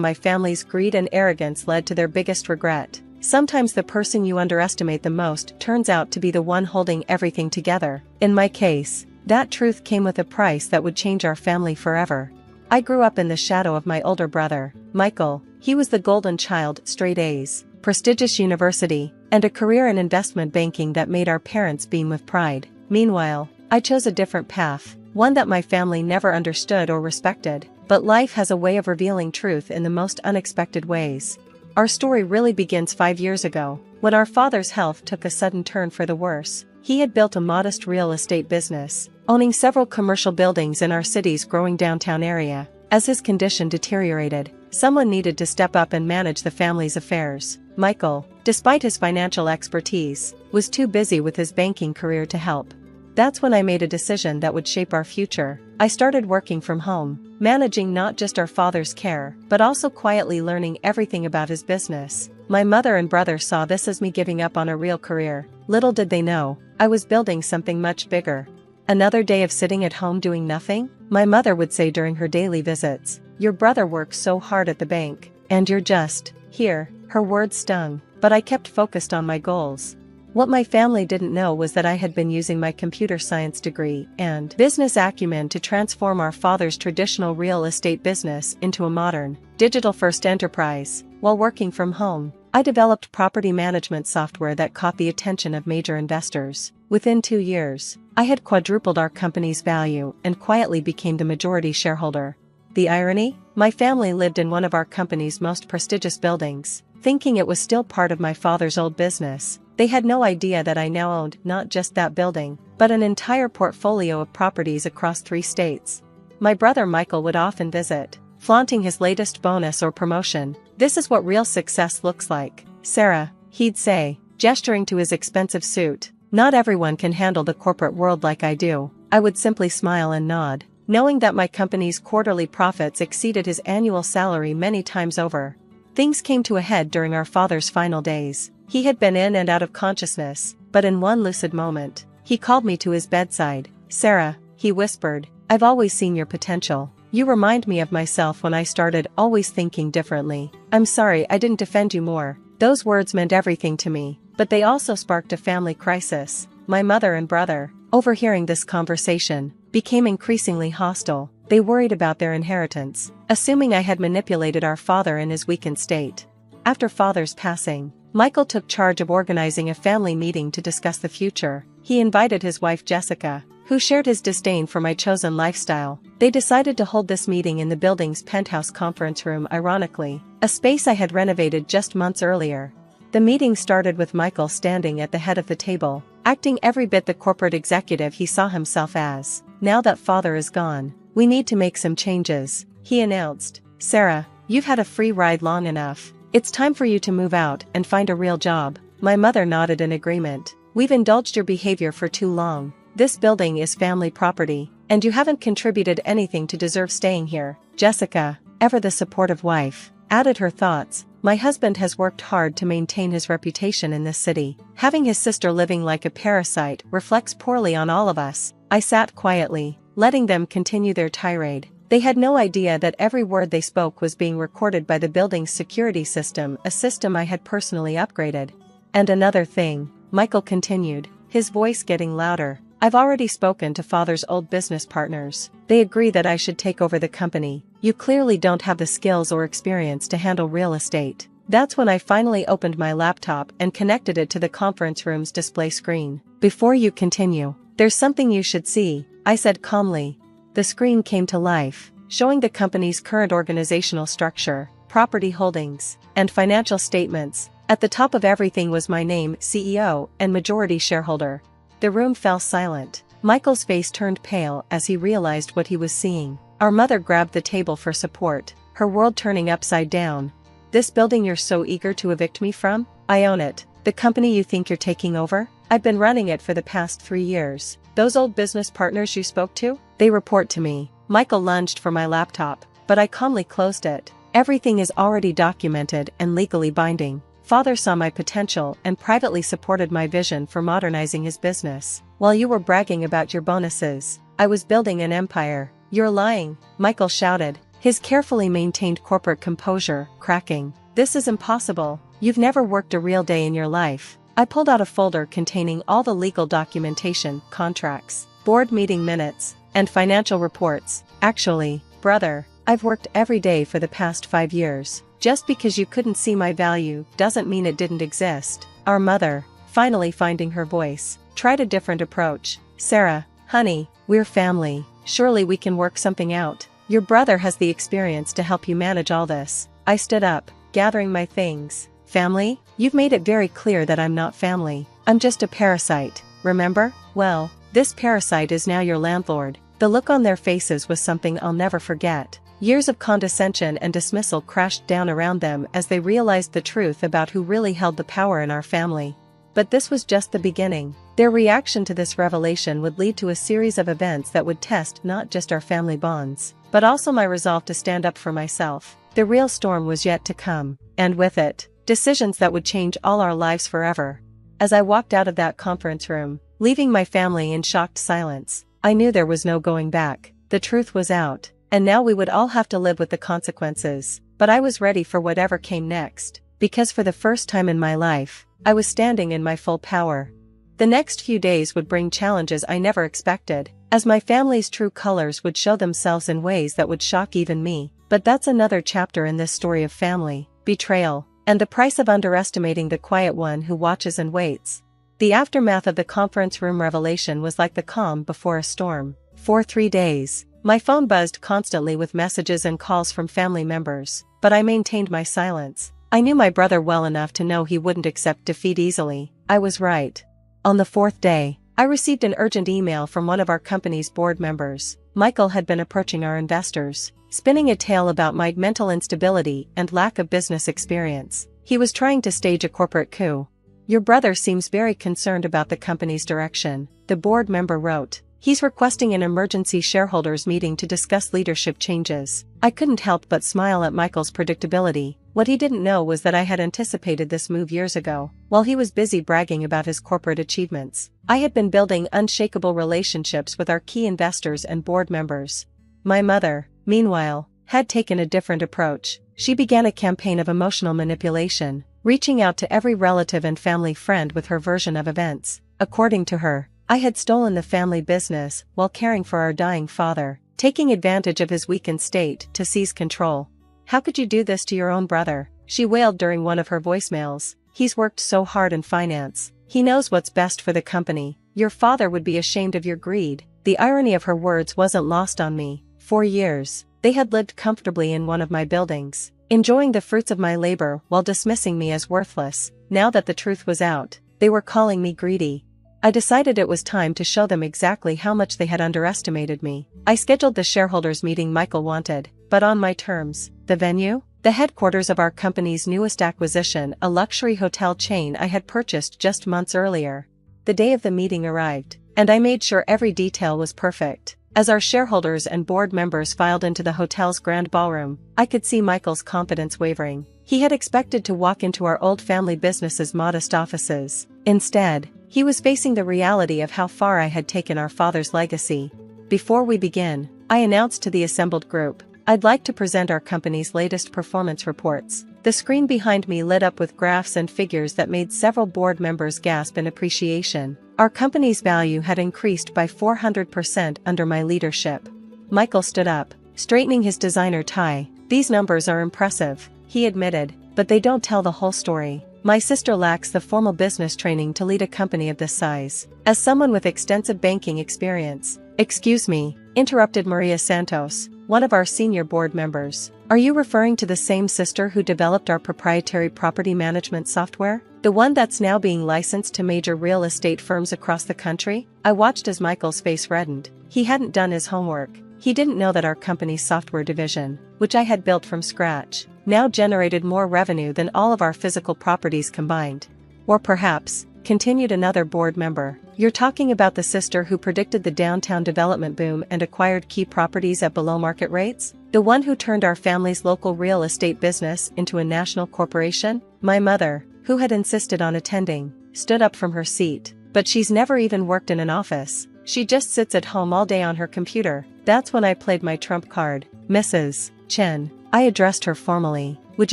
My family's greed and arrogance led to their biggest regret. Sometimes the person you underestimate the most turns out to be the one holding everything together. In my case, that truth came with a price that would change our family forever. I grew up in the shadow of my older brother, Michael. He was the golden child, straight A's, prestigious university, and a career in investment banking that made our parents beam with pride. Meanwhile, I chose a different path, one that my family never understood or respected. But life has a way of revealing truth in the most unexpected ways. Our story really begins 5 years ago, when our father's health took a sudden turn for the worse. He had built a modest real estate business, owning several commercial buildings in our city's growing downtown area. As his condition deteriorated, someone needed to step up and manage the family's affairs. Michael, despite his financial expertise, was too busy with his banking career to help. That's when I made a decision that would shape our future. I started working from home, managing not just our father's care, but also quietly learning everything about his business. My mother and brother saw this as me giving up on a real career. Little did they know, I was building something much bigger. Another day of sitting at home doing nothing? My mother would say during her daily visits, "Your brother works so hard at the bank, and you're just here." Her words stung, but I kept focused on my goals. What my family didn't know was that I had been using my computer science degree and business acumen to transform our father's traditional real estate business into a modern, digital-first enterprise. While working from home, I developed property management software that caught the attention of major investors. Within 2 years, I had quadrupled our company's value and quietly became the majority shareholder. The irony? My family lived in one of our company's most prestigious buildings, thinking it was still part of my father's old business. They had no idea that I now owned not just that building, but an entire portfolio of properties across 3 states. My brother Michael would often visit, flaunting his latest bonus or promotion. "This is what real success looks like, Sarah," he'd say, gesturing to his expensive suit. "Not everyone can handle the corporate world like I do." I would simply smile and nod, knowing that my company's quarterly profits exceeded his annual salary many times over. Things came to a head during our father's final days. He had been in and out of consciousness, but in one lucid moment, he called me to his bedside. "Sarah," he whispered, "I've always seen your potential. You remind me of myself when I started always thinking differently. I'm sorry I didn't defend you more." Those words meant everything to me, but they also sparked a family crisis. My mother and brother, overhearing this conversation, became increasingly hostile. They worried about their inheritance, assuming I had manipulated our father in his weakened state. After father's passing, Michael took charge of organizing a family meeting to discuss the future. He invited his wife Jessica, who shared his disdain for my chosen lifestyle. They decided to hold this meeting in the building's penthouse conference room, ironically, a space I had renovated just months earlier. The meeting started with Michael standing at the head of the table, acting every bit the corporate executive he saw himself as. "Now that father is gone, we need to make some changes," he announced. "Sarah, you've had a free ride long enough. It's time for you to move out and find a real job." My mother nodded in agreement. "We've indulged your behavior for too long. This building is family property, and you haven't contributed anything to deserve staying here." Jessica, ever the supportive wife, added her thoughts. "My husband has worked hard to maintain his reputation in this city. Having his sister living like a parasite reflects poorly on all of us." I sat quietly, letting them continue their tirade. They had no idea that every word they spoke was being recorded by the building's security system, a system I had personally upgraded. "And another thing," Michael continued, his voice getting louder, "I've already spoken to father's old business partners. They agree that I should take over the company. You clearly don't have the skills or experience to handle real estate." That's when I finally opened my laptop and connected it to the conference room's display screen. "Before you continue, there's something you should see," I said calmly. The screen came to life, showing the company's current organizational structure, property holdings, and financial statements. At the top of everything was my name, CEO, and majority shareholder. The room fell silent. Michael's face turned pale as he realized what he was seeing. Our mother grabbed the table for support, her world turning upside down. "This building you're so eager to evict me from? I own it. The company you think you're taking over? I've been running it for the past 3 years. Those old business partners you spoke to? They report to me." Michael lunged for my laptop, but I calmly closed it. "Everything is already documented and legally binding." Father saw my potential and privately supported my vision for modernizing his business. "While you were bragging about your bonuses, I was building an empire." "You're lying," Michael shouted, his carefully maintained corporate composure cracking. "This is impossible. You've never worked a real day in your life." I pulled out a folder containing all the legal documentation, contracts, board meeting minutes, and financial reports. "Actually, brother, I've worked every day for the past 5 years. Just because you couldn't see my value doesn't mean it didn't exist." Our mother, finally finding her voice, tried a different approach. "Sarah, honey, we're family. Surely we can work something out. Your brother has the experience to help you manage all this." I stood up, gathering my things. "Family? You've made it very clear that I'm not family. I'm just a parasite, remember? Well, this parasite is now your landlord." The look on their faces was something I'll never forget. Years of condescension and dismissal crashed down around them as they realized the truth about who really held the power in our family. But this was just the beginning. Their reaction to this revelation would lead to a series of events that would test not just our family bonds, but also my resolve to stand up for myself. The real storm was yet to come, and with it, decisions that would change all our lives forever. As I walked out of that conference room, leaving my family in shocked silence, I knew there was no going back. The truth was out, and now we would all have to live with the consequences. But I was ready for whatever came next, because for the first time in my life, I was standing in my full power. The next few days would bring challenges I never expected, as my family's true colors would show themselves in ways that would shock even me. But that's another chapter in this story of family, betrayal, and the price of underestimating the quiet one who watches and waits. The aftermath of the conference room revelation was like the calm before a storm. For 3 days, my phone buzzed constantly with messages and calls from family members, but I maintained my silence. I knew my brother well enough to know he wouldn't accept defeat easily. I was right. On the 4th day, I received an urgent email from one of our company's board members. Michael had been approaching our investors, spinning a tale about my mental instability and lack of business experience. He was trying to stage a corporate coup. "Your brother seems very concerned about the company's direction," the board member wrote. "He's requesting an emergency shareholders meeting to discuss leadership changes." I couldn't help but smile at Michael's predictability. What he didn't know was that I had anticipated this move years ago. While he was busy bragging about his corporate achievements, I had been building unshakable relationships with our key investors and board members. My mother, meanwhile, had taken a different approach. She began a campaign of emotional manipulation, reaching out to every relative and family friend with her version of events. According to her, I had stolen the family business while caring for our dying father, taking advantage of his weakened state to seize control. "How could you do this to your own brother?" she wailed during one of her voicemails. "He's worked so hard in finance. He knows what's best for the company. Your father would be ashamed of your greed." The irony of her words wasn't lost on me. For years, they had lived comfortably in one of my buildings, enjoying the fruits of my labor while dismissing me as worthless. Now that the truth was out, they were calling me greedy. I decided it was time to show them exactly how much they had underestimated me. I scheduled the shareholders meeting Michael wanted, but on my terms. The venue? The headquarters of our company's newest acquisition, a luxury hotel chain I had purchased just months earlier. The day of the meeting arrived, and I made sure every detail was perfect. As our shareholders and board members filed into the hotel's grand ballroom, I could see Michael's confidence wavering. He had expected to walk into our old family business's modest offices. Instead, he was facing the reality of how far I had taken our father's legacy. "Before we begin," I announced to the assembled group, "I'd like to present our company's latest performance reports." The screen behind me lit up with graphs and figures that made several board members gasp in appreciation. Our company's value had increased by 400% under my leadership. Michael stood up, straightening his designer tie. "These numbers are impressive," he admitted, "but they don't tell the whole story. My sister lacks the formal business training to lead a company of this size." As someone with extensive banking experience, "Excuse me," interrupted Maria Santos, one of our senior board members. "Are you referring to the same sister who developed our proprietary property management software? The one that's now being licensed to major real estate firms across the country?" I watched as Michael's face reddened. He hadn't done his homework. He didn't know that our company's software division, which I had built from scratch, now generated more revenue than all of our physical properties combined. "Or perhaps," continued another board member, "you're talking about the sister who predicted the downtown development boom and acquired key properties at below market rates? The one who turned our family's local real estate business into a national corporation?" My mother, who had insisted on attending, stood up from her seat. "But she's never even worked in an office. She just sits at home all day on her computer." That's when I played my trump card. Mrs. Chen. I addressed her formally. Would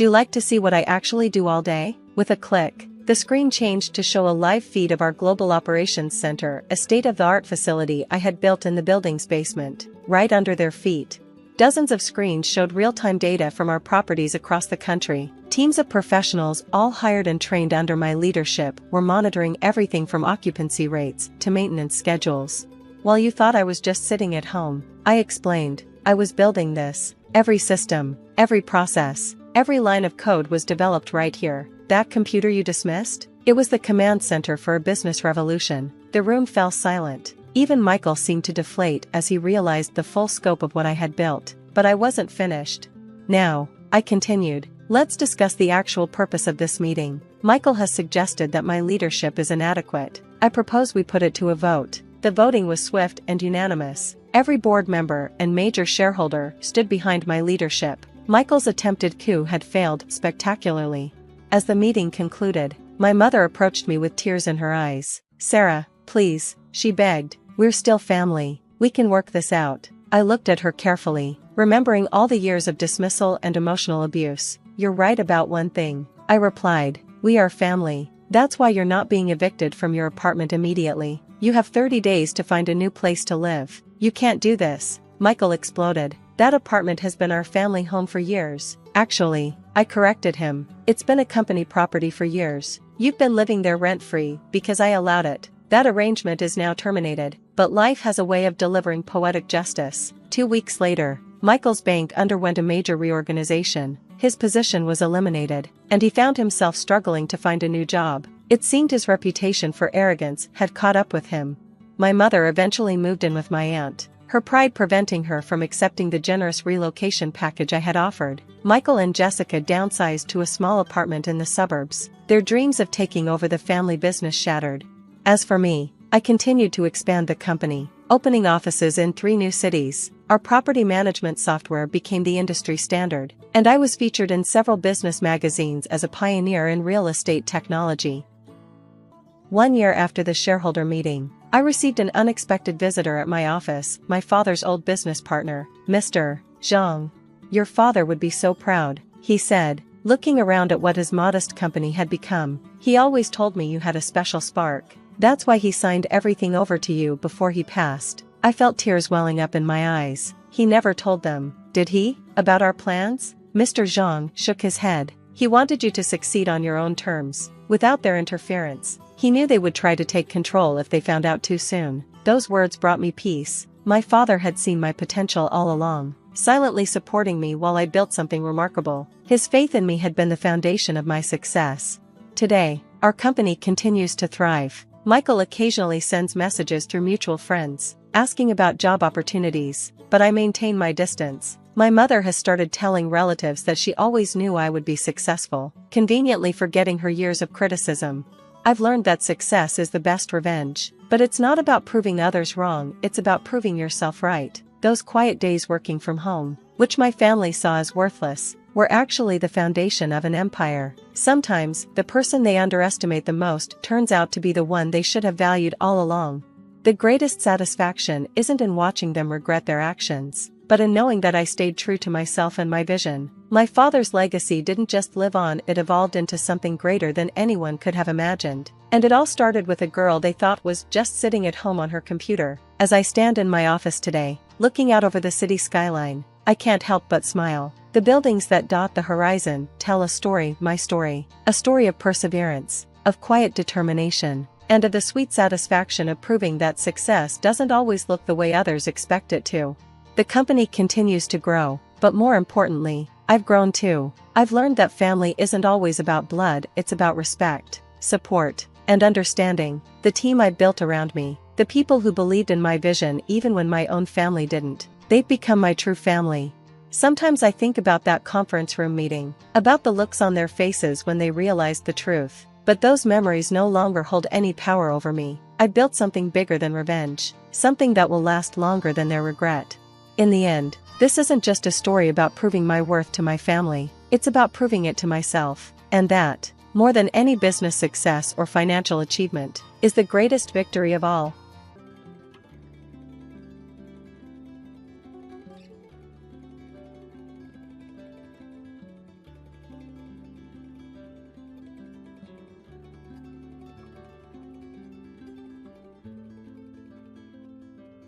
you like to see what I actually do all day? With a click, the screen changed to show a live feed of our Global Operations Center, a state-of-the-art facility I had built in the building's basement, right under their feet. Dozens of screens showed real-time data from our properties across the country. Teams of professionals, all hired and trained under my leadership, were monitoring everything from occupancy rates to maintenance schedules. While you thought I was just sitting at home, I explained, I was building this. Every system, every process, every line of code was developed right here. That computer you dismissed? It was the command center for a business revolution. The room fell silent. Even Michael seemed to deflate as he realized the full scope of what I had built. But I wasn't finished. Now, I continued, let's discuss the actual purpose of this meeting. Michael has suggested that my leadership is inadequate. I propose we put it to a vote. The voting was swift and unanimous. Every board member and major shareholder stood behind my leadership. Michael's attempted coup had failed spectacularly. As the meeting concluded, my mother approached me with tears in her eyes. Sarah, please, she begged, we're still family. We can work this out. I looked at her carefully, remembering all the years of dismissal and emotional abuse. You're right about one thing, I replied. We are family. That's why you're not being evicted from your apartment immediately. You have 30 days to find a new place to live. You can't do this, Michael exploded. That apartment has been our family home for years. Actually, I corrected him. It's been a company property for years. You've been living there rent-free because I allowed it. That arrangement is now terminated, but life has a way of delivering poetic justice. 2 weeks later, Michael's bank underwent a major reorganization. His position was eliminated, and he found himself struggling to find a new job. It seemed his reputation for arrogance had caught up with him. My mother eventually moved in with my aunt, her pride preventing her from accepting the generous relocation package I had offered. Michael and Jessica downsized to a small apartment in the suburbs, their dreams of taking over the family business shattered. As for me, I continued to expand the company, opening offices in 3 new cities. Our property management software became the industry standard, and I was featured in several business magazines as a pioneer in real estate technology. 1 year after the shareholder meeting, I received an unexpected visitor at my office, my father's old business partner, Mr. Zhang. Your father would be so proud, he said, looking around at what his modest company had become. He always told me you had a special spark. That's why he signed everything over to you before he passed. I felt tears welling up in my eyes. He never told them, did he, about our plans? Mr. Zhang shook his head. He wanted you to succeed on your own terms, without their interference. He knew they would try to take control if they found out too soon. Those words brought me peace. My father had seen my potential all along, silently supporting me while I built something remarkable. His faith in me had been the foundation of my success. Today, our company continues to thrive. Michael occasionally sends messages through mutual friends, asking about job opportunities, but I maintain my distance. My mother has started telling relatives that she always knew I would be successful, conveniently forgetting her years of criticism. I've learned that success is the best revenge, but it's not about proving others wrong, it's about proving yourself right. Those quiet days working from home, which my family saw as worthless, were actually the foundation of an empire. Sometimes, the person they underestimate the most turns out to be the one they should have valued all along. The greatest satisfaction isn't in watching them regret their actions, but in knowing that I stayed true to myself and my vision. My father's legacy didn't just live on, it evolved into something greater than anyone could have imagined. And it all started with a girl they thought was just sitting at home on her computer. As I stand in my office today, looking out over the city skyline, I can't help but smile. The buildings that dot the horizon tell a story, my story. A story of perseverance, of quiet determination, and of the sweet satisfaction of proving that success doesn't always look the way others expect it to. The company continues to grow, but more importantly, I've grown too. I've learned that family isn't always about blood, it's about respect, support, and understanding. The team I built around me, the people who believed in my vision even when my own family didn't, they've become my true family. Sometimes I think about that conference room meeting, about the looks on their faces when they realized the truth. But those memories no longer hold any power over me. I built something bigger than revenge, something that will last longer than their regret. In the end, this isn't just a story about proving my worth to my family, it's about proving it to myself. And that, more than any business success or financial achievement, is the greatest victory of all.